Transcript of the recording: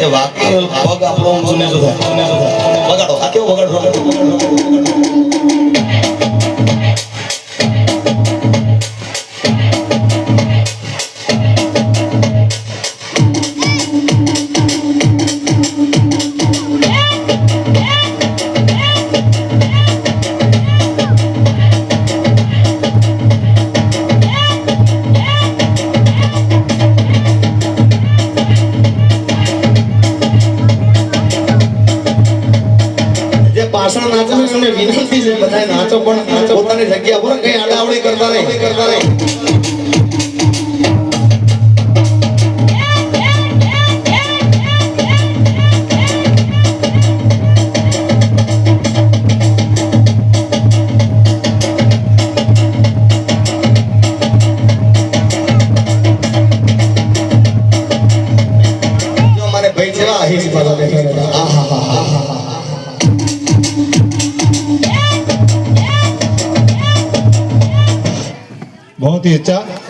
વાગતો પગ આપણો સુને તો વગાડો આ કેવો વગાડો પાછળ નાચો એમને વિનંતી છે બધાય નાચો પણ નાચો પોતાની જગ્યા પર કઈ આડાવડી કરતા નહીં જો મારે ભાઈ જેવા આહીસ પાછા દેખાય આહા बहुत ही अच्छा